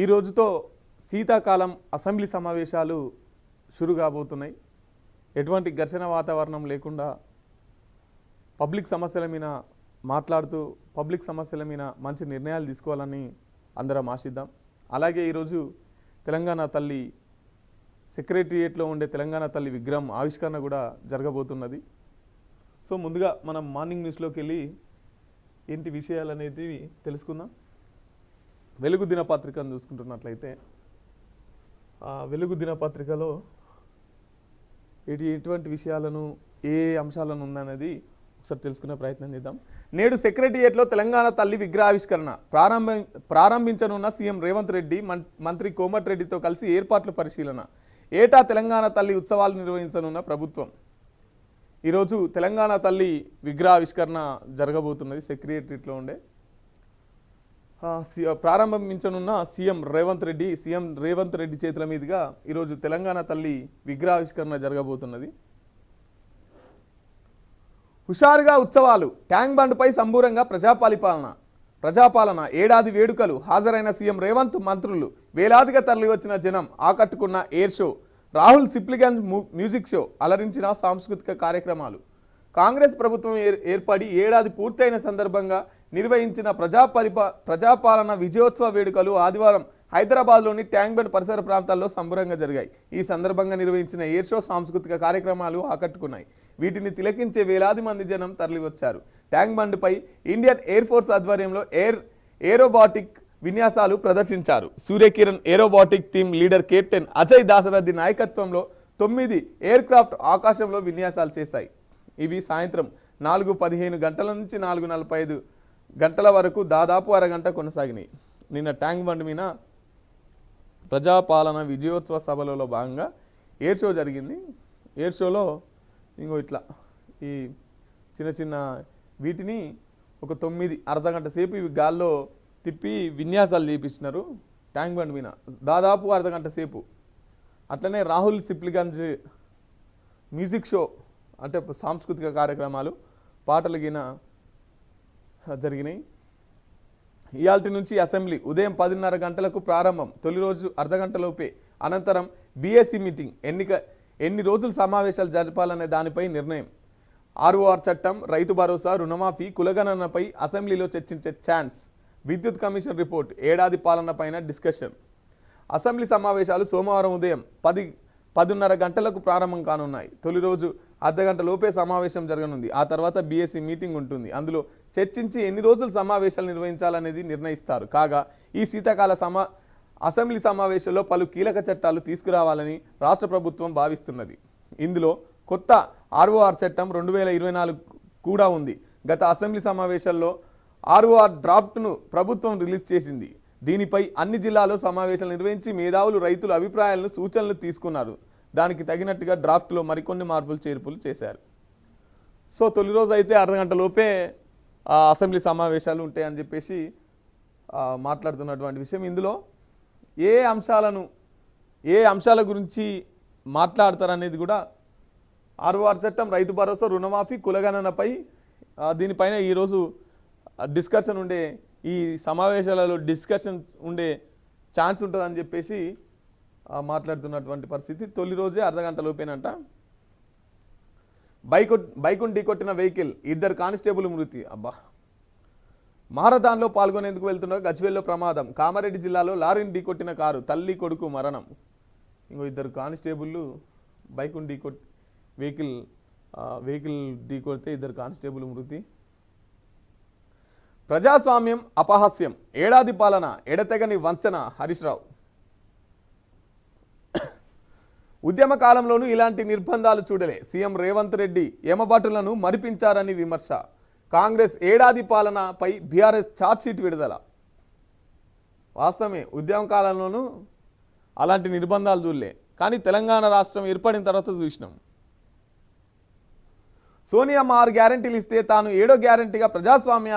ఈ రోజుతో శీతాకాలం అసెంబ్లీ సమావేశాలు షురు కాబోతున్నాయి. ఎటువంటి ఘర్షణ వాతావరణం లేకుండా పబ్లిక్ సమస్యల మీద మాట్లాడుతూ పబ్లిక్ సమస్యల మీద మంచి నిర్ణయాలు తీసుకోవాలని అందరం ఆశిద్దాం. అలాగే ఈరోజు తెలంగాణ తల్లి సెక్రటేరియట్లో ఉండే తెలంగాణ తల్లి విగ్రహం ఆవిష్కరణ కూడా జరగబోతున్నది. సో ముందుగా మనం మార్నింగ్ న్యూస్లోకి వెళ్ళి ఏంటి విషయాలు అనేది తెలుసుకుందాం. వెలుగు దినపత్రికను చూసుకుంటున్నట్లయితే వెలుగు దినపత్రికలో ఎటువంటి విషయాలను ఏ అంశాలను ఉందనేది ఒకసారి తెలుసుకునే ప్రయత్నం చేద్దాం. నేడు సెక్రటేరియట్లో తెలంగాణ తల్లి విగ్రహావిష్కరణ ప్రారంభించనున్న సీఎం రేవంత్ రెడ్డి మంత్రి కోమటిరెడ్డితో కలిసి ఏర్పాట్ల పరిశీలన. ఏటా తెలంగాణ తల్లి ఉత్సవాలు నిర్వహించనున్న ప్రభుత్వం. ఈరోజు తెలంగాణ తల్లి విగ్రహావిష్కరణ జరగబోతున్నది సెక్రటేరియట్లో ఉండే. ప్రారంభించనున్న సీఎం రేవంత్ రెడ్డి చేతుల మీదుగా ఈరోజు తెలంగాణ తల్లి విగ్రహావిష్కరణ జరగబోతున్నది. హుషారుగా ఉత్సవాలు, ట్యాంక్ బండ్పై సంబూరంగా ప్రజాపాలన ఏడాది వేడుకలు. హాజరైన సీఎం రేవంత్, మంత్రులు, వేలాదిగా తరలి వచ్చిన జనం, ఆకట్టుకున్న air show, Rahul Sipligunj music show, అలరించిన సాంస్కృతిక కార్యక్రమాలు. కాంగ్రెస్ ప్రభుత్వం ఏర్పడి ఏడాది పూర్తయిన సందర్భంగా నిర్వహించిన ప్రజాపాలన విజయోత్సవ వేడుకలు ఆదివారం హైదరాబాద్లోని ట్యాంక్ బండ్ పరిసర ప్రాంతాల్లో సంబరంగా జరిగాయి. ఈ సందర్భంగా నిర్వహించిన ఎయిర్ షో, సాంస్కృతిక కార్యక్రమాలు ఆకట్టుకున్నాయి. వీటిని తిలకించే వేలాది మంది జనం తరలివచ్చారు. ట్యాంక్ బండ్పై ఇండియన్ ఎయిర్ ఫోర్స్ ఆధ్వర్యంలో ఏరోబాటిక్ విన్యాసాలు ప్రదర్శించారు. Suryakiran aerobatic team leader captain Ajay Dasharathi నాయకత్వంలో 9 ఎయిర్ క్రాఫ్ట్ ఆకాశంలో విన్యాసాలు చేశాయి. ఇవి సాయంత్రం 4:15 గంటల నుంచి 4:45 గంటల వరకు దాదాపు అరగంట కొనసాగినాయి. నిన్న ట్యాంక్ బండ్ మీద ప్రజాపాలన విజయోత్సవ సభలలో భాగంగా ఎయిర్ షో జరిగింది. ఎయిర్ షోలో ఇట్లా ఈ చిన్న వీటిని ఒక 9 అర్ధగంట సేపు ఇవి గాల్లో తిప్పి విన్యాసాలు చేపించినారు ట్యాంక్ బండ్ మీద దాదాపు అర్ధగంట సేపు. అట్లనే రాహుల్ సిప్లిగంజ్ మ్యూజిక్ షో అంటే సాంస్కృతిక కార్యక్రమాలు, పాటలు గిన జరిగినాయి. ఇయాల్టి నుంచి అసెంబ్లీ ఉదయం 10:30 గంటలకు ప్రారంభం. తొలి రోజు అర్ధగంటలోపే. అనంతరం బీఏసీ మీటింగ్. ఎన్ని రోజులు సమావేశాలు జరపాలనే దానిపై నిర్ణయం. ఆర్ఓఆర్ చట్టం, రైతు భరోసా, రుణమాఫీ, కులగణనపై అసెంబ్లీలో చర్చించే ఛాన్స్. విద్యుత్ కమిషన్ రిపోర్ట్, ఏడాది పాలన పైన డిస్కషన్. అసెంబ్లీ సమావేశాలు సోమవారం ఉదయం 10:30 గంటలకు ప్రారంభం కానున్నాయి. తొలి రోజు అర్ధగంట లోపే సమావేశం జరగనుంది. ఆ తర్వాత బీఎస్సీ మీటింగ్ ఉంటుంది. అందులో చర్చించి ఎన్ని రోజులు సమావేశాలు నిర్వహించాలనేది నిర్ణయిస్తారు. కాగా ఈ శీతాకాల అసెంబ్లీ సమావేశంలో పలు కీలక చట్టాలు తీసుకురావాలని రాష్ట్ర ప్రభుత్వం భావిస్తున్నది. ఇందులో కొత్త ఆర్ఓఆర్ చట్టం 2024 కూడా ఉంది. గత అసెంబ్లీ సమావేశాల్లో ఆర్ఓఆర్ డ్రాఫ్ట్ను ప్రభుత్వం రిలీజ్ చేసింది. దీనిపై అన్ని జిల్లాల్లో సమావేశాలు నిర్వహించి మేధావులు, రైతుల అభిప్రాయాలను, సూచనలు తీసుకున్నారు. దానికి తగినట్టుగా డ్రాఫ్ట్లో మరికొన్ని మార్పులు చేర్పులు చేశారు. సో తొలి రోజు అయితే అర్ధగంట లోపే అసెంబ్లీ సమావేశాలు ఉంటాయని చెప్పేసి మాట్లాడుతున్నటువంటి విషయం. ఇందులో ఏ అంశాల గురించి మాట్లాడతారనేది కూడా ఆర్ఓఆర్ చట్టం, రైతు భరోసా, రుణమాఫీ, కులగణనపై దీనిపైన ఈరోజు డిస్కషన్ ఉండే, ఈ సమావేశాలలో డిస్కషన్ ఉండే ఛాన్స్ ఉంటుందని చెప్పేసి మాట్లాడుతున్నటువంటి పరిస్థితి. తొలి రోజే అర్ధగంట లోపేనంట. బైకును ఢీకొట్టిన వెహికల్, 2 కానిస్టేబుల్ మృతి. అబ్బా. మారథాన్లో పాల్గొనేందుకు వెళ్తుండగా గజ్వేల్లో ప్రమాదం. కామారెడ్డి జిల్లాలో లారీని ఢీకొట్టిన కారు, తల్లి కొడుకు మరణం. 2 కానిస్టేబుళ్ళు బైకును వెహికల్ ఢీకొడితే 2 కానిస్టేబుల్ మృతి. ప్రజాస్వామ్యం అపహాస్యం, ఏడాది పాలన ఎడతెగని వంచన. హరీష్ రావు. ఉద్యమ కాలంలోనూ ఇలాంటి నిర్బంధాలు చూడలే. సీఎం రేవంత్ రెడ్డి యమబాటులను మరిపించారని విమర్శ. కాంగ్రెస్ ఏడాది పాలనపై బీఆర్ఎస్ ఛార్జ్షీట్ విడుదల. వాస్తవమే, ఉద్యమ కాలంలోనూ అలాంటి నిర్బంధాలు చూడలే, కానీ తెలంగాణ రాష్ట్రం ఏర్పడిన తర్వాత చూసినాం. సోనియా 6 గ్యారంటీలు ఇస్తే తాను 7వ గ్యారంటీగా ప్రజాస్వామ్య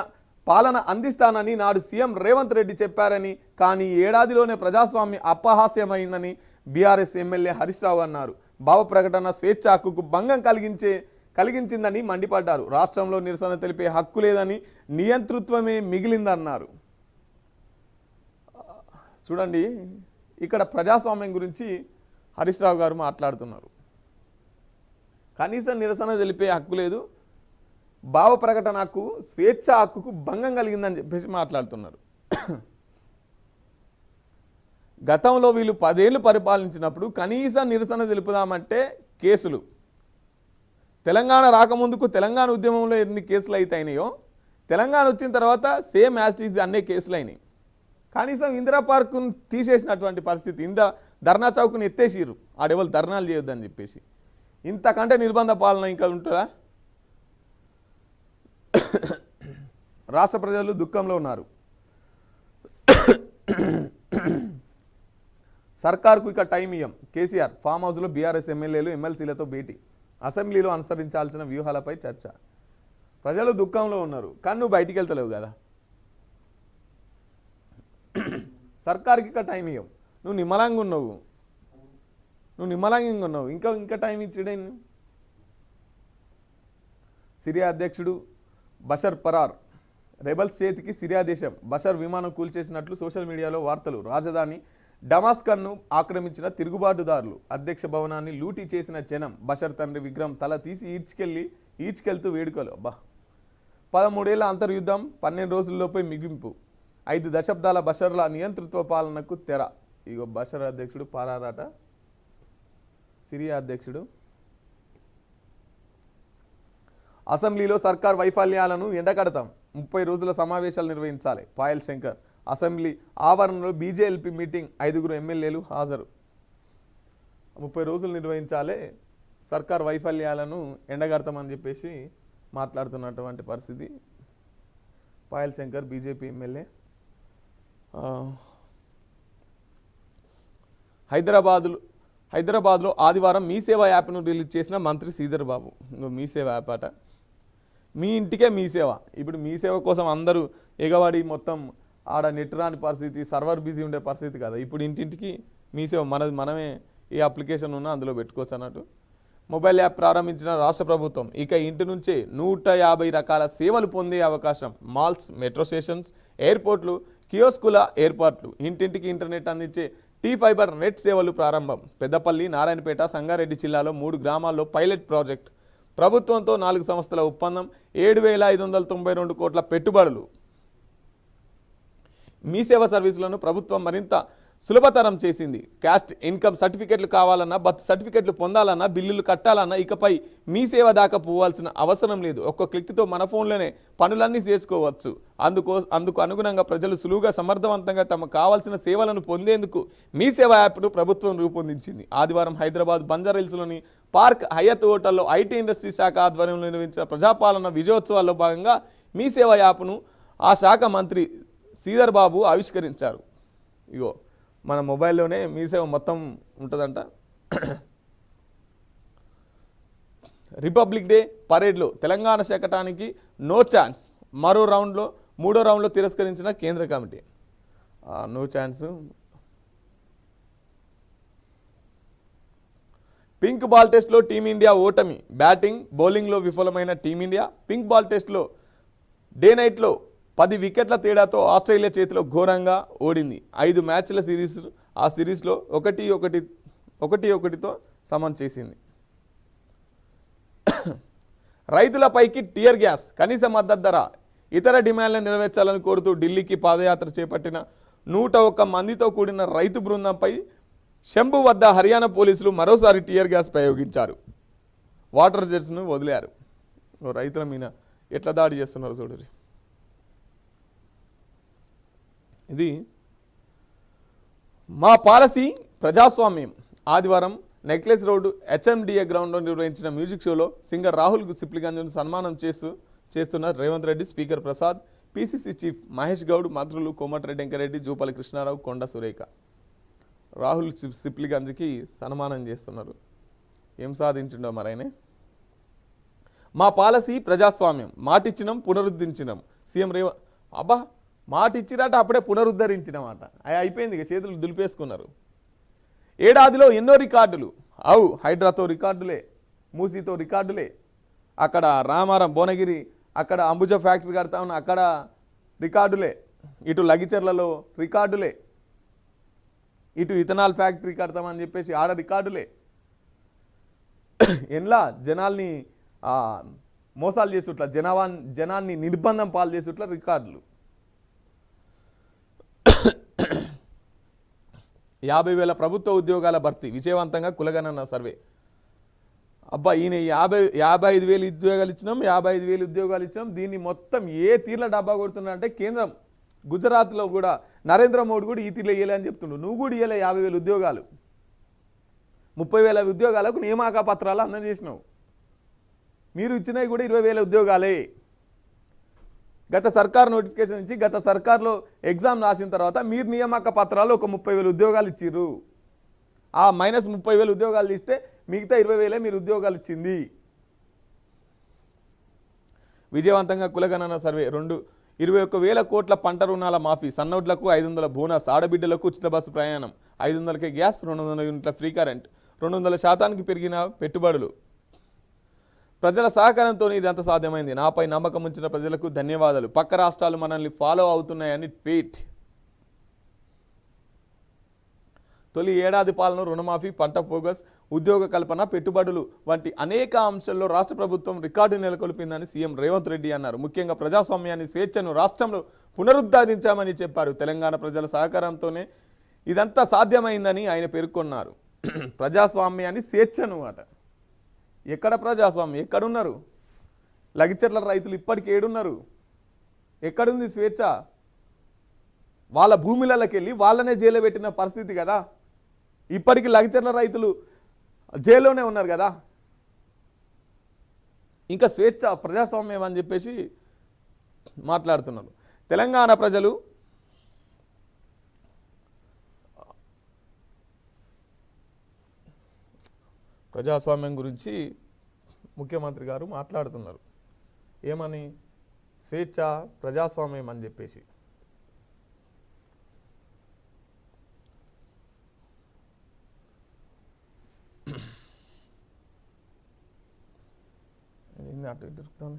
పాలన అందిస్తానని నాడు సీఎం రేవంత్ రెడ్డి చెప్పారని, కానీ ఏడాదిలోనే ప్రజాస్వామ్య అపహాస్యమైందని బీఆర్ఎస్ ఎమ్మెల్యే హరీష్ రావు అన్నారు. భావ ప్రకటన స్వేచ్ఛ హక్కుకు భంగం కలిగించిందని మండిపడ్డారు. రాష్ట్రంలో నిరసన తెలిపే హక్కు లేదని, నియంతృత్వమే మిగిలిందన్నారు. చూడండి, ఇక్కడ ప్రజాస్వామ్యం గురించి హరీష్ రావు గారు మాట్లాడుతున్నారు. కనీసం నిరసన తెలిపే హక్కు లేదు, భావ ప్రకటన హక్కు, స్వేచ్ఛ హక్కుకు భంగం కలిగిందని చెప్పేసి మాట్లాడుతున్నారు. గతంలో వీళ్ళు 10 ఏళ్ళు పరిపాలించినప్పుడు కనీసం నిరసన తెలుపుదామంటే కేసులు, తెలంగాణ రాకముందుకు తెలంగాణ ఉద్యమంలో ఎన్ని కేసులు అయినాయో తెలంగాణ వచ్చిన తర్వాత సేమ్ యాజ్ ఇట్ ఈజ్ అన్నీ కేసులు అయినాయి. కనీసం ఇందిరా పార్కును తీసేసినటువంటి పరిస్థితి, ధర్నా చౌక్ని ఎత్తేసిరు, ఆడెవరు ధర్నాలు చేయొద్దని చెప్పేసి. ఇంతకంటే నిర్బంధ పాలన ఇంకా ఉంటుందా? రాష్ట్ర ప్రజలు దుఃఖంలో ఉన్నారు. సర్కార్కు ఇక టైం ఇయ్యం. కేసీఆర్ ఫామ్ హౌస్లో బీఆర్ఎస్ ఎమ్మెల్యేలు ఎమ్మెల్సీలతో భేటీ, అసెంబ్లీలో అనుసరించాల్సిన వ్యూహాలపై చర్చ. ప్రజలు దుఃఖంలో ఉన్నారు కానీ నువ్వు బయటికి వెళ్తలేవు కదా. సర్కార్కి ఇక టైం ఇవ్వవు, నువ్వు నిమ్మలంగా ఉన్నావు, ఇంకా టైం ఇచ్చేడే. సిరియా అధ్యక్షుడు బషర్ పరార్, రెబల్స్ చేతికి సిరియా దేశం. బషర్ విమానం కూల్చేసినట్లు సోషల్ మీడియాలో వార్తలు. రాజధాని డమాస్కన్ను ఆక్రమించిన తిరుగుబాటుదారులు, అధ్యక్ష భవనాన్ని లూటీ చేసిన జనం. బషర్ తండ్రి విగ్రహం తల తీసి ఈడ్చుకెళ్తూ వేడుకలు. 13 ఏళ్ల అంతర్యుద్ధం 12 రోజుల్లోపై మిగింపు. 5 దశాబ్దాల బషర్ల నియంతృత్వ పాలనకు తెర. ఇగో బషర్ అధ్యక్షుడు పారారాట, సిరియా అధ్యక్షుడు. అసెంబ్లీలో సర్కార్ వైఫల్యాలను ఎండకడతాం, 30 రోజుల సమావేశాలు నిర్వహించాలి. పాయల్ శంకర్. అసెంబ్లీ ఆవరణలో బీజేఎల్పీ మీటింగ్, 5 ఎమ్మెల్యేలు హాజరు. 30 రోజులు నిర్వహించాలి, సర్కార్ వైఫల్యాలను ఎండగడతామని చెప్పేసి మాట్లాడుతున్నటువంటి పరిస్థితి. Payal Shankar BJP MLA. హైదరాబాద్లో ఆదివారం మీ సేవ యాప్ను రిలీజ్ చేసిన మంత్రి శ్రీధర్ బాబు. మీ సేవ యాప్ అట, మీ ఇంటికే మీ సేవ. ఇప్పుడు మీ సేవ కోసం అందరూ ఎగవాడి మొత్తం ఆడ నెట్ రాని పరిస్థితి, సర్వర్ బిజీ ఉండే పరిస్థితి కదా. ఇప్పుడు ఇంటింటికి మీ సేవ, మనమే ఏ అప్లికేషన్ ఉన్నా అందులో పెట్టుకోవచ్చు అన్నట్టు. మొబైల్ యాప్ ప్రారంభించిన రాష్ట్ర ప్రభుత్వం. ఇక ఇంటి నుంచే 150 రకాల సేవలు పొందే అవకాశం. మాల్స్, మెట్రో స్టేషన్స్, ఎయిర్పోర్ట్లు, కియోస్కుల ఏర్పాట్లు. ఇంటింటికి ఇంటర్నెట్ అందించే టీ ఫైబర్ నెట్ సేవలు ప్రారంభం. పెద్దపల్లి, నారాయణపేట, సంగారెడ్డి జిల్లాలో 3 గ్రామాల్లో పైలట్ ప్రాజెక్ట్. ప్రభుత్వంతో 4 సంస్థల ఒప్పందం, 7,592 కోట్ల పెట్టుబడులు. మీ సేవ సర్వీసులను ప్రభుత్వం మరింత సులభతరం చేసింది. క్యాస్ట్ ఇన్కమ్ సర్టిఫికెట్లు కావాలన్నా, బర్త్ సర్టిఫికెట్లు పొందాలన్నా, బిల్లులు కట్టాలన్నా ఇకపై మీ సేవ దాకా పోవాల్సిన అవసరం లేదు. ఒక్క క్లిక్తో మన ఫోన్లోనే పనులన్నీ చేసుకోవచ్చు. అందుకు అనుగుణంగా ప్రజలు సులువుగా సమర్థవంతంగా తమకు కావాల్సిన సేవలను పొందేందుకు మీ సేవ యాప్ను ప్రభుత్వం రూపొందించింది. ఆదివారం హైదరాబాద్ బంజారాహిల్స్లోని పార్క్ హయత్ హోటల్లో ఐటీ ఇండస్ట్రీ శాఖ ఆధ్వర్యంలో నిర్వహించిన ప్రజాపాలన విజయోత్సవాల్లో భాగంగా మీ సేవ యాప్ను ఆ శాఖ మంత్రి శ్రీధర్ బాబు ఆవిష్కరించారు. ఇగో మన మొబైల్లోనే మీ సేవ మొత్తం ఉంటుందంట. రిపబ్లిక్ డే పరేడ్లో తెలంగాణ శకటానికి నో ఛాన్స్. మూడో రౌండ్లో తిరస్కరించిన కేంద్ర కమిటీ. No chance. పింక్ బాల్ టెస్ట్లో టీమిండియా ఓటమి. బ్యాటింగ్, బౌలింగ్లో విఫలమైన టీమిండియా. పింక్ బాల్ టెస్ట్లో డే నైట్లో 10 వికెట్ల తేడాతో ఆస్ట్రేలియా చేతిలో ఘోరంగా ఓడింది. 5 మ్యాచ్ల సిరీస్, ఆ సిరీస్లో 1-1తో సమన్ చేసింది. రైతులపైకి టియర్ గ్యాస్, కనీస మద్దతు ధర, ఇతర డిమాండ్లను నెరవేర్చాలని కోరుతూ ఢిల్లీకి పాదయాత్ర చేపట్టిన 101 మందితో కూడిన రైతు బృందంపై శంభు వద్ద హర్యానా పోలీసులు మరోసారి టియర్ గ్యాస్ ప్రయోగించారు. వాటర్ జెట్స్ను వదిలారు. రైతుల మీద ఎట్లా దాడి చేస్తున్నారు చూడండి. ఇది మా పాలసీ ప్రజాస్వామ్యం. ఆదివారం నెక్లెస్ రోడ్డు హెచ్ఎండిఏ గ్రౌండ్లో నిర్వహించిన మ్యూజిక్ షోలో సింగర్ రాహుల్ సిప్లిగంజ్ను సన్మానం చేస్తున్న Revanth Reddy, speaker Prasad, PCC chief Mahesh Goud, మంత్రులు కోమటిరెడ్డి వెంకరెడ్డి, జూపల్లి కృష్ణారావు, కొండ సురేఖ. రాహుల్ సిప్లిగంజ్కి సన్మానం చేస్తున్నారు. ఏం సాధించిండో మరైనా. మా పాలసీ ప్రజాస్వామ్యం, మాటిచ్చినాం పునరుద్ధరించినాం. సీఎం రేవంత్ మాట ఇచ్చిరాట, అప్పుడే పునరుద్ధరించినమాట. అయిపోయింది, ఇక చేతులు దులిపేసుకున్నారు. ఏడాదిలో ఎన్నో రికార్డులు. హైడ్రాతో రికార్డులే, మూసీతో రికార్డులే, అక్కడ రామారం భువనగిరి, అక్కడ అంబుజా ఫ్యాక్టరీ కడతా ఉన్న అక్కడ రికార్డులే, ఇటు లగిచెర్లలో రికార్డులే. ఇటు ఇథనాల్ ఫ్యాక్టరీ కడతామని చెప్పేసి ఆడ రికార్డులే. ఎన్లా జనాల్ని మోసాలు చేసుట్లా, జనాన్ని నిర్బంధం పాలు చేసుట్లా రికార్డులు. 50,000 ప్రభుత్వ ఉద్యోగాల భర్తీ విజయవంతంగా కులగణన సర్వే. అబ్బా ఈయన 55,000 ఉద్యోగాలు ఇచ్చినాం, 55,000 ఉద్యోగాలు ఇచ్చినాం. దీన్ని మొత్తం ఏ తీర్ల డబ్బా కొడుతున్నారంటే కేంద్రం. గుజరాత్లో కూడా నరేంద్ర మోడీ కూడా ఈ తీర్లు ఇయ్యలే అని చెప్తుండు. నువ్వు కూడా ఇయ్యలే 50,000 ఉద్యోగాలు. 30,000 ఉద్యోగాలకు నియామక పత్రాలు అందజేసినావు. మీరు ఇచ్చినవి కూడా 20,000 ఉద్యోగాలే. గత సర్కార్ నోటిఫికేషన్ ఇచ్చి గత సర్కార్లో ఎగ్జామ్ రాసిన తర్వాత మీరు నియామక పత్రాలు ఒక 30,000 ఉద్యోగాలు ఇచ్చిర్రు. ఆ -30,000 ఉద్యోగాలు ఇస్తే మిగతా 20,000 మీరు ఉద్యోగాలు ఇచ్చింది. విజయవంతంగా కులగణన సర్వే. 21,000 కోట్ల పంట రుణాల మాఫీ, సన్నోడ్లకు 500 బోనస్, ఆడబిడ్డలకు ఉచిత బస్సు ప్రయాణం, 500కే గ్యాస్, 200 యూనిట్ల ఫ్రీ కరెంట్, 200% పెరిగిన పెట్టుబడులు. ప్రజల సహకారంతో ఇదంతా సాధ్యమైంది. నాపై నమ్మకం ఉంచిన ప్రజలకు ధన్యవాదాలు. పక్క రాష్ట్రాలు మనల్ని ఫాలో అవుతున్నాయని ట్వీట్. తొలి ఏడాది పాలన, రుణమాఫీ, పంట బోగస్, ఉద్యోగ కల్పన, పెట్టుబడులు వంటి అనేక అంశాల్లో రాష్ట్ర ప్రభుత్వం రికార్డు నెలకొల్పిందని సీఎం రేవంత్ రెడ్డి అన్నారు. ముఖ్యంగా ప్రజాస్వామ్యాన్ని, స్వేచ్ఛను రాష్ట్రంలో పునరుద్ధరించామని చెప్పారు. తెలంగాణ ప్రజల సహకారంతోనే ఇదంతా సాధ్యమైందని ఆయన పేర్కొన్నారు. ప్రజాస్వామ్యాన్ని, స్వేచ్ఛను అట. ఎక్కడ ప్రజాస్వామ్యం? ఎక్కడున్నారు? లగిచెర్ల రైతులు ఇప్పటికి ఏడున్నారు? ఎక్కడుంది స్వేచ్ఛ? వాళ్ళ భూములకి వెళ్ళి వాళ్ళనే జైలు పెట్టిన పరిస్థితి కదా. ఇప్పటికి లగిచెర్ల రైతులు జైల్లోనే ఉన్నారు కదా. ఇంకా స్వేచ్ఛ, ప్రజాస్వామ్యం అని చెప్పేసి మాట్లాడుతున్నారు. తెలంగాణ ప్రజలు ప్రజాస్వామ్యం గురించి ముఖ్యమంత్రి గారు మాట్లాడుతున్నారు. ఏమని? స్వేచ్ఛ, ప్రజాస్వామ్యం అని చెప్పేసి. అటు దొరుకుతాను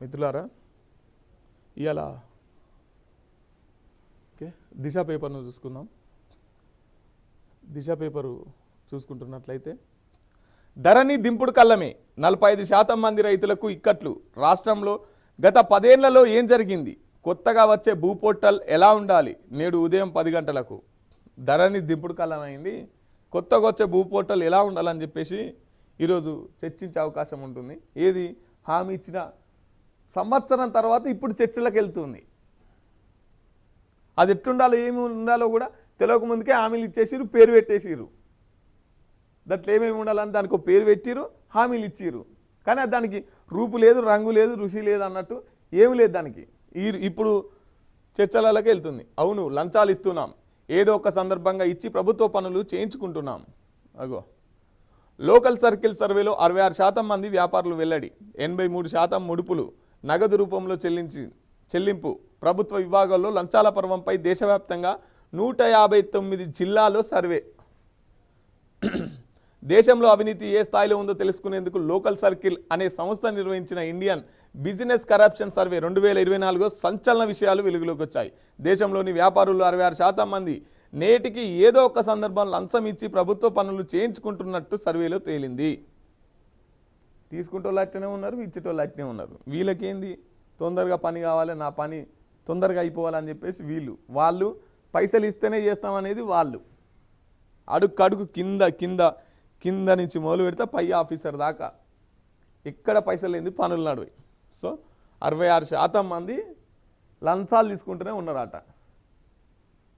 మిత్రులారా. ఇవాళ ఓకే, దిశ పేపర్ను చూసుకుందాం. దిశ పేపరు చూసుకుంటున్నట్లయితే, ధరణి దింపుడు కళ్ళమే, 45% మంది రైతులకు ఇక్కట్లు. రాష్ట్రంలో గత 10 ఏళ్లలో ఏం జరిగింది? కొత్తగా వచ్చే భూ పోర్టల్ ఎలా ఉండాలి? నేడు ఉదయం 10 గంటలకు ధరణి దింపుడు కళ్ళమైంది. కొత్తగా వచ్చే భూ పోర్టల్ ఎలా ఉండాలని చెప్పేసి ఈరోజు చర్చించే అవకాశం ఉంటుంది. ఏది హామీ ఇచ్చిన సంవత్సరం తర్వాత ఇప్పుడు చర్చలకు వెళ్తుంది. అది ఎట్లుండాలో, ఏమి ఉండాలో కూడా తెలియక ముందుకే హామీలు ఇచ్చేసిరు, పేరు పెట్టేసిరు. దాంట్లో ఏమేమి ఉండాలని దానికి ఒక పేరు పెట్టిరు, హామీలు ఇచ్చిరు. కానీ దానికి రూపు లేదు, రంగు లేదు, రుచి లేదు అన్నట్టు ఏమి లేదు దానికి. ఇప్పుడు చర్చలకి వెళ్తుంది. అవును, లంచాలు ఇస్తున్నాం, ఏదో ఒక సందర్భంగా ఇచ్చి ప్రభుత్వ పనులు చేయించుకుంటున్నాం. అగో లోకల్ సర్కిల్ సర్వేలో 66% మంది వ్యాపారులు వెల్లడి, 83% ముడుపులు నగదు రూపంలో చెల్లింపు. ప్రభుత్వ విభాగాల్లో లంచాల పర్వంపై దేశవ్యాప్తంగా 159 జిల్లాలో సర్వే. దేశంలో అవినీతి ఏ స్థాయిలో ఉందో తెలుసుకునేందుకు లోకల్ సర్కిల్ అనే సంస్థ నిర్వహించిన ఇండియన్ బిజినెస్ కరప్షన్ సర్వే 2024 సంచలన విషయాలు వెలుగులోకి వచ్చాయి. దేశంలోని వ్యాపారులు 66% మంది నేటికి ఏదో ఒక సందర్భం లంచం ఇచ్చి ప్రభుత్వ పనులు చేయించుకుంటున్నట్టు సర్వేలో తేలింది. తీసుకుంటోళ్ళు అట్లనే ఉన్నారు, ఇచ్చేటోళ్ళు అట్లనే ఉన్నారు. వీళ్ళకేంది? తొందరగా పని కావాలి, నా పని తొందరగా అయిపోవాలని చెప్పేసి వాళ్ళు పైసలు ఇస్తేనే చేస్తామనేది వాళ్ళు. అడుగు కింద కింద కింద నుంచి మొదలు పెడితే పై ఆఫీసర్ దాకా ఎక్కడ పైసలు లేని పనులు నడువాయి. సో 66% మంది లంచాలు తీసుకుంటూనే ఉన్నారట.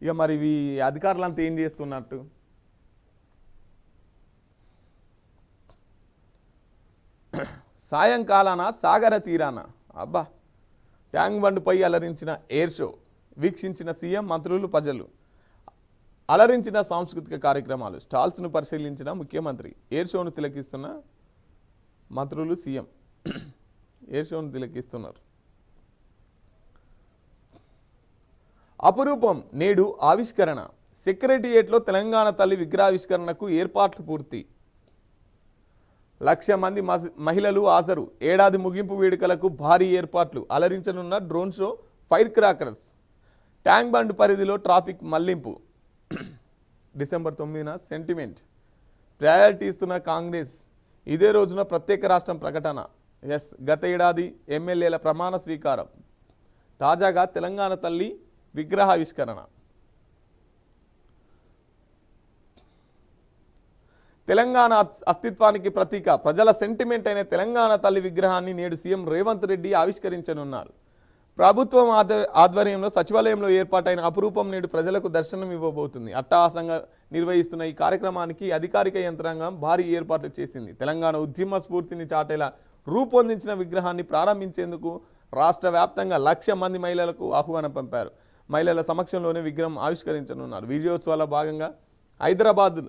ఇక మరి ఈ అధికారులంతా ఏం చేస్తున్నట్టు? సాయంకాలాన సాగర తీరాన అబ్బా ట్యాంక్ బండ్పై అలరించిన ఎయిర్ షో వీక్షించిన సీఎం, మంత్రులు, ప్రజలు. అలరించిన సాంస్కృతిక కార్యక్రమాలు, స్టాల్స్ను పరిశీలించిన ముఖ్యమంత్రి. ఎయిర్ షోను తిలకిస్తున్న మంత్రులు, సీఎం ఎయిర్ షోను తిలకిస్తున్నారు. అపురూపం నేడు ఆవిష్కరణ. సెక్రటరియేట్లో తెలంగాణ తల్లి విగ్రహావిష్కరణకు ఏర్పాట్లు పూర్తి. 1,00,000 మంది మహిళలు హాజరు. ఏడాది ముగింపు వేడుకలకు భారీ ఏర్పాట్లు. అలరించనున్న drone show, fire crackers. Tank Bund పరిధిలో ట్రాఫిక్ మళ్లింపు డిసెంబర్ 9న సెంటిమెంట్ ప్రయారిటీ ఇస్తున్న కాంగ్రెస్ ఇదే రోజున ప్రత్యేక రాష్ట్రం ప్రకటన. గత ఏడాది ఎమ్మెల్యేల ప్రమాణ స్వీకారం. తాజాగా తెలంగాణ తల్లి విగ్రహావిష్కరణ. తెలంగాణ అస్తిత్వానికి ప్రతీక ప్రజల సెంటిమెంట్ అయిన తెలంగాణ తల్లి విగ్రహాన్ని నేడు సీఎం రేవంత్ రెడ్డి ఆవిష్కరించనున్నారు. ప్రభుత్వం ఆధ్వర్యంలో సచివాలయంలో ఏర్పాటైన అపురూపం నేడు ప్రజలకు దర్శనం ఇవ్వబోతుంది. అట్టహాసంగా నిర్వహిస్తున్న ఈ కార్యక్రమానికి అధికారిక యంత్రాంగం భారీ ఏర్పాట్లు చేసింది. తెలంగాణ ఉద్యమ స్ఫూర్తిని చాటేలా రూపొందించిన విగ్రహాన్ని ప్రారంభించేందుకు రాష్ట్ర వ్యాప్తంగా 1,00,000 మంది మహిళలకు ఆహ్వానం పంపారు. మహిళల సమక్షంలోనే విగ్రహం ఆవిష్కరించనున్నారు. విజయోత్సవాల భాగంగా హైదరాబాద్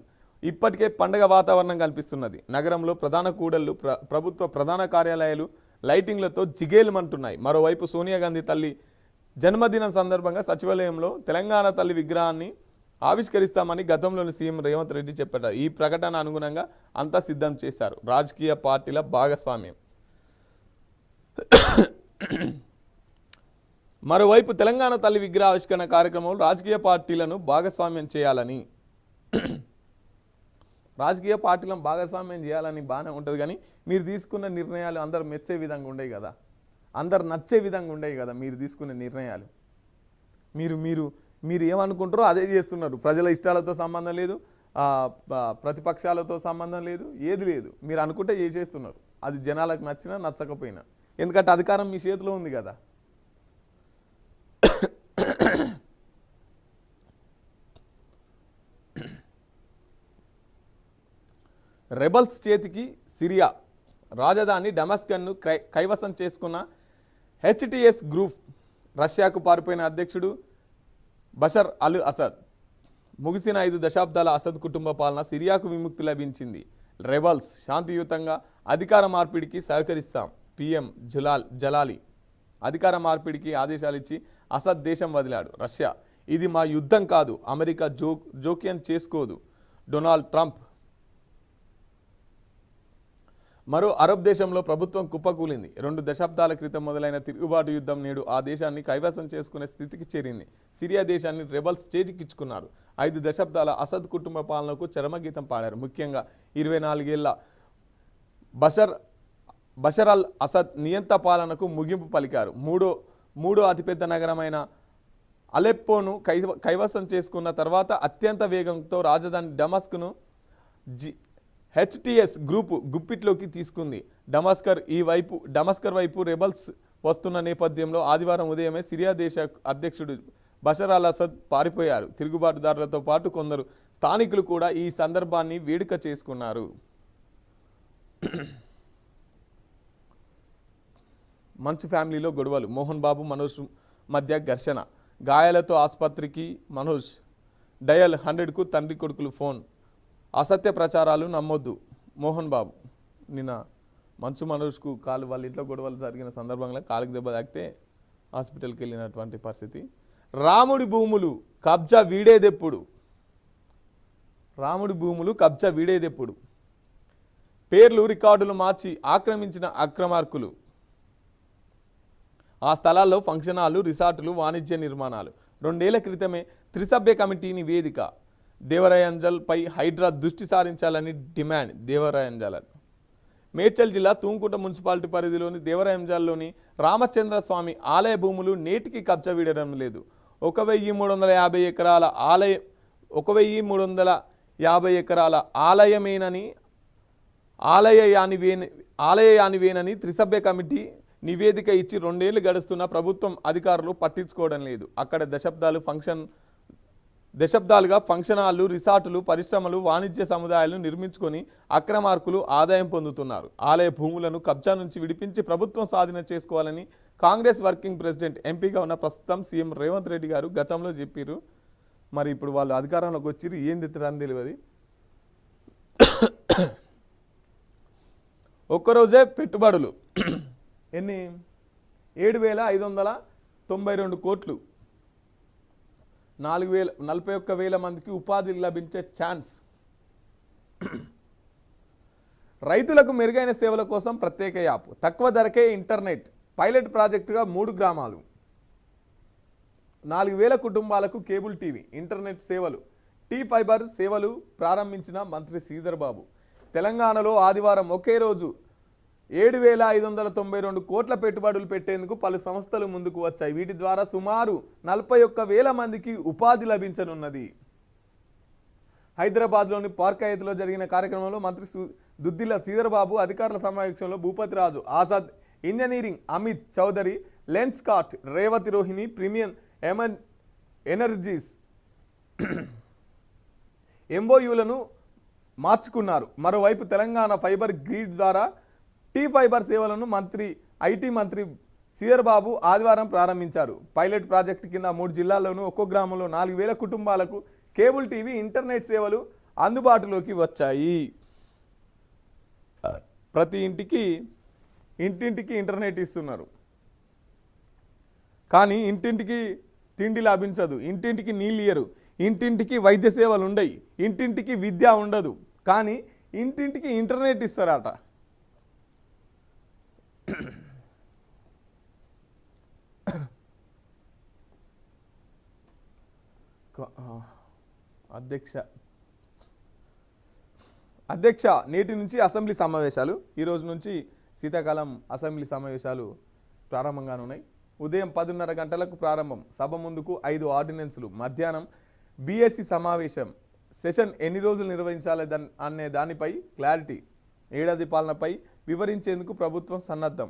ఇప్పటికే పండగ వాతావరణం కల్పిస్తున్నది. నగరంలో ప్రధాన కూడళ్లు, ప్రభుత్వ ప్రధాన కార్యాలయాలు లైటింగ్లతో జిగేలుమంటున్నాయి. మరోవైపు సోనియా గాంధీ తల్లి జన్మదినం సందర్భంగా సచివాలయంలో తెలంగాణ తల్లి విగ్రహాన్ని ఆవిష్కరిస్తామని గతంలోని సీఎం రేవంత్ రెడ్డి చెప్పారు. ఈ ప్రకటన అనుగుణంగా అంతా సిద్ధం చేశారు. రాజకీయ పార్టీల భాగస్వామ్యం. మరోవైపు తెలంగాణ తల్లి విగ్రహ ఆవిష్కరణ కార్యక్రమంలో రాజకీయ పార్టీలను భాగస్వామ్యం చేయాలని బాగానే ఉంటుంది. కానీ మీరు తీసుకున్న నిర్ణయాలు అందరు మెచ్చే విధంగా ఉండేవి కదా, అందరు నచ్చే విధంగా ఉండేవి కదా మీరు తీసుకున్న నిర్ణయాలు. మీరు ఏమనుకుంటారో అదే చేస్తున్నారు. ప్రజల ఇష్టాలతో సంబంధం లేదు, ప్రతిపక్షాలతో సంబంధం లేదు, ఏది లేదు. మీరు అనుకుంటే చేసేస్తున్నారు. అది జనాలకు నచ్చినా నచ్చకపోయినా, ఎందుకంటే అధికారం మీ చేతిలో ఉంది కదా. రెబల్స్ చేతికి సిరియా రాజధాని డమస్కన్ను కైవసం చేసుకున్న హెచ్టిఎస్ గ్రూప్. రష్యాకు పారిపోయిన అధ్యక్షుడు బషర్ అల్ అసద్. ముగిసిన 5 దశాబ్దాల అసద్ కుటుంబ పాలన సిరియాకు విముక్తి లభించింది. రెబల్స్ శాంతియుతంగా అధికార మార్పిడికి సహకరిస్తాం. పిఎం జలాలి అధికార మార్పిడికి ఆదేశాలు ఇచ్చి అసద్ దేశం వదిలాడు. రష్యా ఇది మా యుద్ధం కాదు, అమెరికా జోక్యం చేసుకోదు. Donald Trump. మరో అరబ్ దేశంలో ప్రభుత్వం కుప్పకూలింది. 2 దశాబ్దాల క్రితం మొదలైన తిరుగుబాటు యుద్ధం నేడు ఆ దేశాన్ని కైవసం చేసుకునే స్థితికి చేరింది. సిరియా దేశాన్ని రెబల్స్ చేజిక్కించుకున్నారు. 5 దశాబ్దాల అసద్ కుటుంబ పాలనకు చరమగీతం పాడారు. ముఖ్యంగా 24 ఏళ్ల బషర్ అల్ అసద్ నియంత పాలనకు ముగింపు పలికారు. మూడో అతిపెద్ద నగరమైన అలెప్పోను కైవసం చేసుకున్న తర్వాత అత్యంత వేగంతో రాజధాని డమస్క్ను హెచ్టిఎస్ గ్రూప్ గుప్పిట్లోకి తీసుకుంది. డమస్కర్ వైపు రెబల్స్ వస్తున్న నేపథ్యంలో ఆదివారం ఉదయమే సిరియా దేశ అధ్యక్షుడు బషర్ అల్ అసద్ పారిపోయారు. తిరుగుబాటుదారులతో పాటు కొందరు స్థానికులు కూడా ఈ సందర్భాన్ని వేడుక చేసుకున్నారు. మంచు ఫ్యామిలీలో గొడవలు. మోహన్ బాబు మనోజ్ మధ్య ఘర్షణ. గాయాలతో ఆసుపత్రికి మనోజ్. డయల్ 100కు తండ్రి కొడుకులు ఫోన్. అసత్య ప్రచారాలు నమ్మొద్దు. మోహన్ బాబు నిన్న మంచు మనోజ్కు కాలు, వాళ్ళ ఇంట్లో గొడవలు జరిగిన సందర్భంగా కాలుకి దెబ్బ తాకితే హాస్పిటల్కి వెళ్ళినటువంటి పరిస్థితి. రాముడి భూములు కబ్జా వీడేదెప్పుడు. పేర్లు రికార్డులు మార్చి ఆక్రమించిన అక్రమార్కులు. ఆ స్థలాల్లో ఫంక్షన్ హాలు, రిసార్టులు, వాణిజ్య నిర్మాణాలు. 2 ఏళ్ల క్రితమే త్రిసభ్య కమిటీ నివేదిక. దేవరాయంజల్పై హైడ్రా దృష్టి సారించాలని డిమాండ్. దేవరాయంజల్. మేడ్చల్ జిల్లా తూంకుంట మున్సిపాలిటీ పరిధిలోని దేవరాయంజల్లోని రామచంద్ర స్వామి ఆలయ భూములు నేటికి కబ్జా వీడడం లేదు. 1,350 ఎకరాల ఆలయమేనని త్రిసభ్య కమిటీ నివేదిక ఇచ్చి 2 ఏళ్లు గడుస్తున్న ప్రభుత్వం అధికారులు పట్టించుకోవడం లేదు. అక్కడ దశాబ్దాలుగా ఫంక్షన్ హాళ్లు, రిసార్టులు, పరిశ్రమలు, వాణిజ్య సముదాయాలను నిర్మించుకొని అక్రమార్కులు ఆదాయం పొందుతున్నారు. ఆలయ భూములను కబ్జా నుంచి విడిపించి ప్రభుత్వం స్వాధీనం చేసుకోవాలని కాంగ్రెస్ వర్కింగ్ ప్రెసిడెంట్, ఎంపీగా ఉన్న ప్రస్తుతం సీఎం రేవంత్ రెడ్డి గారు గతంలో చెప్పారు. మరి ఇప్పుడు వాళ్ళు అధికారంలోకి వచ్చి ఏం తెత్తరని తెలియదు. ఒక్కరోజే పెట్టుబడులు ఎన్ని? 7,592 కోట్లు. 41,000 మందికి ఉపాధి లభించే ఛాన్స్. రైతులకు మెరుగైన సేవల కోసం ప్రత్యేక యాప్. తక్కువ ధరకే ఇంటర్నెట్. పైలట్ ప్రాజెక్టుగా 3 గ్రామాలు. 4000 కుటుంబాలకు కేబుల్ టీవీ ఇంటర్నెట్ సేవలు టీ ఫైబర్ సేవలు ప్రారంభించిన మంత్రి శ్రీధర్ బాబు. తెలంగాణలో ఆదివారం ఒకే రోజు 7,592 కోట్ల పెట్టుబడులు పెట్టేందుకు పలు సంస్థలు ముందుకు వచ్చాయి. వీటి ద్వారా సుమారు 41,000 మందికి ఉపాధి లభించనున్నది. హైదరాబాద్లోని పార్క్ హయత్లో జరిగిన కార్యక్రమంలో మంత్రి దుద్దిల్ల శ్రీధర్ బాబు అధికారుల సమావేశంలో Bhupathi Raju, Azad engineering Amit Chaudhary, Lens Scott, Revathi Rohini, premium energies ఎంఓయూలను మార్చుకున్నారు. మరోవైపు తెలంగాణ ఫైబర్ గ్రిడ్ ద్వారా టీ ఫైబర్ సేవలను ఐటీ మంత్రి శ్రీధర్ బాబు ఆదివారం ప్రారంభించారు. పైలట్ ప్రాజెక్టు కింద 3 జిల్లాల్లోనూ ఒక్కో గ్రామంలో 4,000 కుటుంబాలకు కేబుల్ టీవీ ఇంటర్నెట్ సేవలు అందుబాటులోకి వచ్చాయి. ప్రతి ఇంటింటికి ఇంటర్నెట్ ఇస్తున్నారు. కానీ ఇంటింటికి తిండి లభించదు, ఇంటింటికి నీళ్ళు ఇయ్యరు, ఇంటింటికి వైద్య సేవలు ఉండయి, ఇంటింటికి విద్య ఉండదు, కానీ ఇంటింటికి ఇంటర్నెట్ ఇస్తారట. అధ్యక్ష నేటి నుంచి అసెంబ్లీ సమావేశాలు. ఈరోజు నుంచి శీతాకాలం అసెంబ్లీ సమావేశాలు ప్రారంభంగానున్నాయి. ఉదయం 10:30 గంటలకు ప్రారంభం. సభ ముందుకు 5 ఆర్డినెన్సులు. మధ్యాహ్నం బీఎస్సీ సమావేశం. సెషన్ ఎన్ని రోజులు నిర్వహించాలి అనే దానిపై క్లారిటీ. ఏడాది పాలనపై వివరించేందుకు ప్రభుత్వం సన్నద్ధం.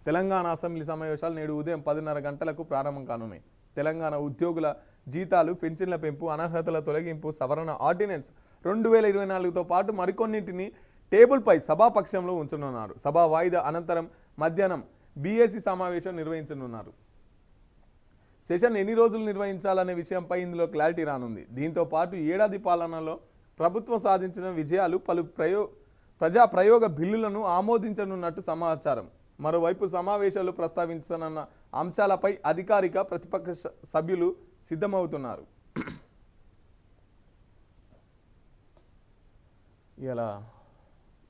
తెలంగాణ అసెంబ్లీ సమావేశాలు నేడు ఉదయం 10:30 గంటలకు ప్రారంభం కానున్నాయి. తెలంగాణ ఉద్యోగుల జీతాలు, పెన్షన్ల పెంపు, అనర్హతల తొలగింపు సవరణ ఆర్డినెన్స్ 2024తో పాటు మరికొన్నింటిని టేబుల్పై సభాపక్షంలో ఉంచనున్నారు. సభా వాయిదా అనంతరం మధ్యాహ్నం బీఎస్సీ సమావేశం నిర్వహించనున్నారు. సెషన్ ఎన్ని రోజులు నిర్వహించాలనే విషయంపై ఇందులో క్లారిటీ రానుంది. దీంతో పాటు ఏడాది పాలనలో ప్రభుత్వం సాధించిన విజయాలు, పలు ప్రజా ప్రయోగ బిల్లులను ఆమోదించనున్నట్టు సమాచారం. మరోవైపు సమావేశాలు ప్రస్తావించనున్న అంశాలపై అధికారిక, ప్రతిపక్ష సభ్యులు సిద్ధమవుతున్నారు. ఇలా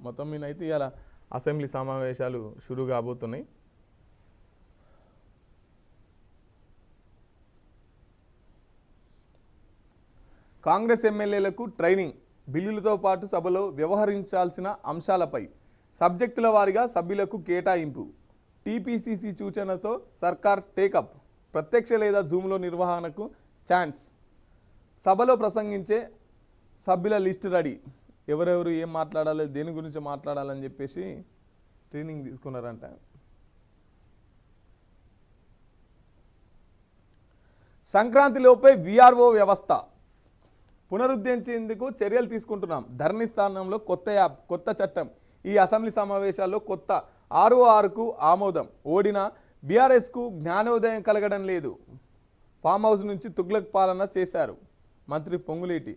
మొత్తం మీద అయితే ఇలా అసెంబ్లీ సమావేశాలు షురూ కాబోతున్నాయి. కాంగ్రెస్ ఎమ్మెల్యేలకు ట్రైనింగ్. బిల్లులతో పాటు సభలో వ్యవహరించాల్సిన అంశాలపై సబ్జెక్టుల వారీగా సభ్యులకు కేటాయింపు. టీపీసీసీ సూచనతో సర్కార్ టేకప్. ప్రత్యక్ష లేదా జూమ్లో నిర్వహణకు ఛాన్స్. సభలో ప్రసంగించే సభ్యుల లిస్టు రెడీ. ఎవరెవరు ఏం మాట్లాడాలి, దేని గురించి మాట్లాడాలని చెప్పేసి ట్రైనింగ్ తీసుకున్నారంట. సంక్రాంతిలోపే వీఆర్ఓ వ్యవస్థ పునరుద్ధరించేందుకు చర్యలు తీసుకుంటున్నాం. ధరణి స్థానంలో కొత్త యాప్, కొత్త చట్టం. ఈ అసెంబ్లీ సమావేశాల్లో కొత్త ఆర్ఓఆర్కు ఆమోదం. ఓడిన బీఆర్ఎస్కు జ్ఞానోదయం కలగడం లేదు. ఫామ్ హౌస్ నుంచి తుగ్లక్ పాలన చేశారు మంత్రి పొంగులేటి.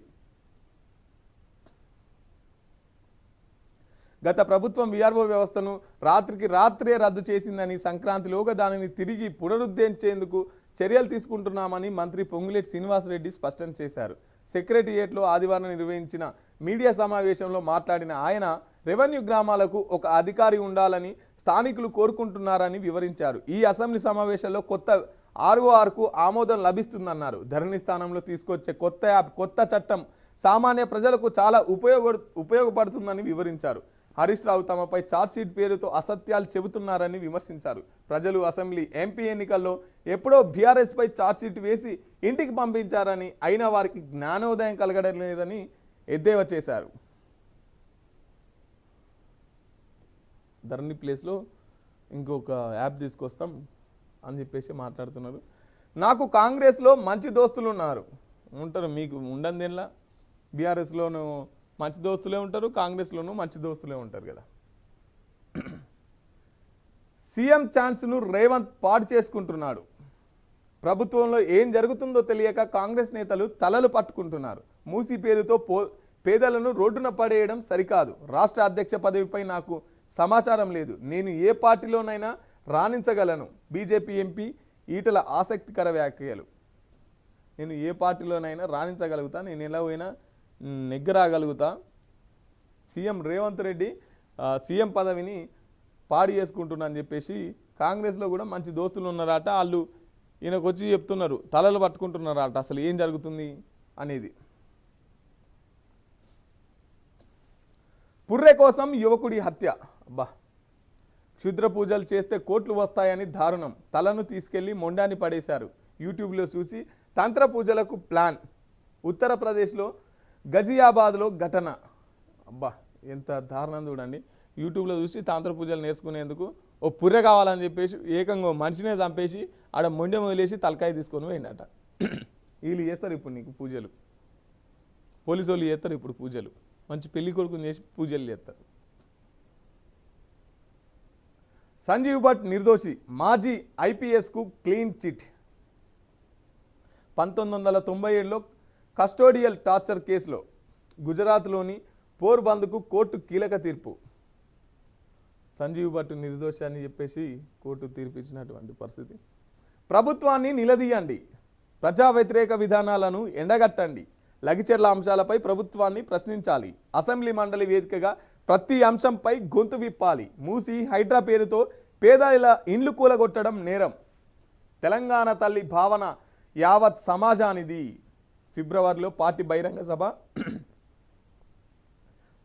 గత ప్రభుత్వం వీఆర్ఓ వ్యవస్థను రాత్రికి రాత్రే రద్దు చేసిందని, సంక్రాంతిలోగా దానిని తిరిగి పునరుద్ధరించేందుకు చర్యలు తీసుకుంటున్నామని మంత్రి పొంగులేటి శ్రీనివాసరెడ్డి స్పష్టం చేశారు. సెక్రటేరియట్లో ఆదివారం నిర్వహించిన మీడియా సమావేశంలో మాట్లాడిన ఆయన, రెవెన్యూ గ్రామాలకు ఒక అధికారి ఉండాలని స్థానికులు కోరుకుంటున్నారని వివరించారు. ఈ అసెంబ్లీ సమావేశంలో కొత్త ఆర్ఓఆర్కు ఆమోదం లభిస్తుందన్నారు. ధరణి స్థానంలో తీసుకొచ్చే కొత్త యాప్, కొత్త చట్టం సామాన్య ప్రజలకు చాలా ఉపయోగపడుతుందని వివరించారు. హరీష్ రావు తమపై ఛార్జ్షీట్ పేరుతో అసత్యాలు చెబుతున్నారని విమర్శించారు. ప్రజలు అసెంబ్లీ, ఎంపీ ఎన్నికల్లో ఎప్పుడో బీఆర్ఎస్పై ఛార్జ్షీట్ వేసి ఇంటికి పంపించారని, అయినా వారికి జ్ఞానోదయం కలగడం లేదని ఎద్దేవా చేశారు. ధరణి ప్లేస్లో ఇంకొక యాప్ తీసుకొస్తాం అని చెప్పేసి మాట్లాడుతున్నారు. నాకు కాంగ్రెస్లో మంచి దోస్తులు ఉంటారు, మీకు ఉండందేలా. బీఆర్ఎస్లోనూ మంచి దోస్తులే ఉంటారు, కాంగ్రెస్లోనూ మంచి దోస్తులే ఉంటారు కదా. సీఎం ఛాన్స్ను రేవంత్ పాడు చేసుకుంటున్నాడు. ప్రభుత్వంలో ఏం జరుగుతుందో తెలియక కాంగ్రెస్ నేతలు తలలు పట్టుకుంటున్నారు. మూసీ పేరుతో పేదలను రోడ్డున పడేయడం సరికాదు. రాష్ట్ర అధ్యక్ష పదవిపై నాకు సమాచారం లేదు. నేను ఏ పార్టీలోనైనా రాణించగలను. బీజేపీ ఎంపీ ఈటల ఆసక్తికర వ్యాఖ్యలు. నేను ఏ పార్టీలోనైనా రాణించగలుగుతా, నేను ఎలా పోయినా నెగ్గరాగలుగుతా. సీఎం రేవంత్ రెడ్డి సీఎం పదవిని పాడు చేసుకుంటున్నా అని చెప్పేసి కాంగ్రెస్లో కూడా మంచి దోస్తులు ఉన్నారట. వాళ్ళు ఈయనకు వచ్చి చెప్తున్నారు, తలలు పట్టుకుంటున్నారట అసలు ఏం జరుగుతుంది అనేది. పుర్రె కోసం యువకుడి హత్య. అబ్బా, క్షుద్ర పూజలు చేస్తే కోట్లు వస్తాయని దారుణం. తలను తీసుకెళ్లి మొండాన్ని పడేశారు. యూట్యూబ్లో చూసి తంత్ర పూజలకు ప్లాన్. ఉత్తరప్రదేశ్లో గజియాబాద్లో ఘటన. అబ్బా, ఎంత దారుణం చూడండి. యూట్యూబ్లో చూసి తంత్ర పూజలు నేర్చుకునేందుకు ఓ పుర్రె కావాలని చెప్పేసి ఏకంగా మనిషినే చంపేసి ఆడ మొండెం వదిలేసి తలకాయ తీసుకొని పోయిందట. వీళ్ళు చేస్తారు ఇప్పుడు నీకు పూజలు, పోలీసు వాళ్ళు చేస్తారు ఇప్పుడు పూజలు, మంచి పెళ్లి కొడుకుని చేసి పూజలు చేస్తారు. సంజీవ్ భట్ నిర్దోషి, మాజీ ఐపీఎస్కు క్లీన్ చిట్. 1997లో కస్టోడియల్ టార్చర్ కేసులో గుజరాత్లోని పోర్బంద్కు కోర్టు కీలక తీర్పు. సంజీవ్ భట్ నిర్దోషి అని చెప్పేసి కోర్టు తీర్పిచ్చినటువంటి పరిస్థితి. ప్రభుత్వాన్ని నిలదీయండి, ప్రజా వ్యతిరేక విధానాలను ఎండగట్టండి, లగిచెర్ల అంశాలపై ప్రభుత్వాన్ని ప్రశ్నించాలి, అసెంబ్లీ మండలి వేదికగా ప్రతి అంశంపై గొంతు విప్పాలి, మూసి హైడ్రా పేరుతో పేదల ఇండ్లు కూలగొట్టడం నేరం. తెలంగాణ తల్లి భావన యావత్ సమాజానిది. ఫిబ్రవరిలో పార్టీ బహిరంగ సభ,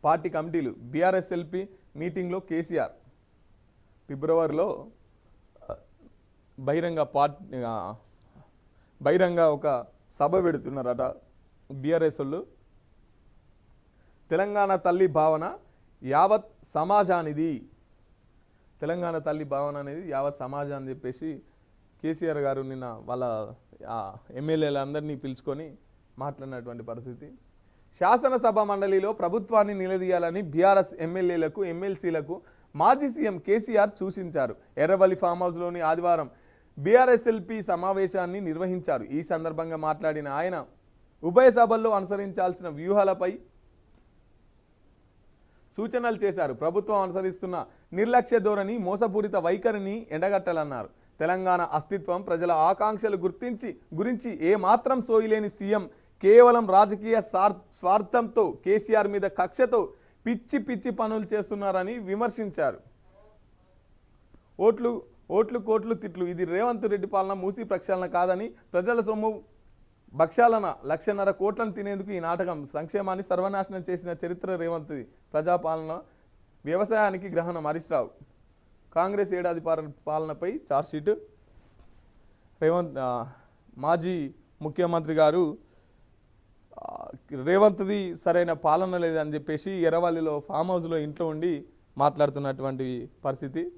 పార్టీ కమిటీలు, బీఆర్ఎస్ఎల్పీ మీటింగ్లో కేసీఆర్. ఫిబ్రవరిలో బహిరంగ ఒక సభ పెడుతున్నారట బీఆర్ఎస్ వాళ్ళు. తెలంగాణ తల్లి భావన యావత్ సమాజానిది. తెలంగాణ తల్లి భావన అనేది యావత్ సమాజాన్ని చెప్పేసి కేసీఆర్ గారు నిన్న వాళ్ళ ఎమ్మెల్యేలందరినీ పిలుచుకొని మాట్లాడినటువంటి పరిస్థితి. శాసనసభ మండలిలో ప్రభుత్వాన్ని నిలదీయాలని బీఆర్ఎస్ ఎమ్మెల్యేలకు ఎమ్మెల్సీలకు మాజీ సీఎం కేసీఆర్ సూచించారు. ఎర్రవల్లి ఫామ్ హౌస్లోని ఆదివారం బీఆర్ఎస్ఎల్పీ సమావేశాన్ని నిర్వహించారు. ఈ సందర్భంగా మాట్లాడిన ఆయన ఉభయ సభల్లో అనుసరించాల్సిన వ్యూహాలపై సూచనలు చేశారు. ప్రభుత్వం అనుసరిస్తున్న నిర్లక్ష్య ధోరణి, మోసపూరిత వైఖరిని ఎండగట్టాలన్నారు. తెలంగాణ అస్తిత్వం, ప్రజల ఆకాంక్షలు గురించి ఏమాత్రం సోయిలేని సీఎం కేవలం రాజకీయ స్వార్థంతో, కేసీఆర్ మీద కక్షతో పిచ్చి పిచ్చి పనులు చేస్తున్నారని విమర్శించారు. ఓట్లు కోట్లు తిట్లు, ఇది రేవంత్ రెడ్డి పాలన, మూసి ప్రక్షాళన కాదని, ప్రజల సొమ్ము భక్షాలన 1,50,000 కోట్లను తినేందుకు ఈ నాటకం, సంక్షేమాన్ని సర్వనాశనం చేసిన చరిత్ర రేవంత్ది, ప్రజాపాలన వ్యవసాయానికి గ్రహణం. హరీష్ రావు, కాంగ్రెస్ ఏడాది పాలనపై ఛార్జ్షీట్. మాజీ ముఖ్యమంత్రి గారు రేవంత్ది సరైన పాలన లేదని చెప్పేసి ఎర్రవల్లిలో ఫామ్ హౌస్లో ఇంట్లో ఉండి మాట్లాడుతున్నటువంటి పరిస్థితి.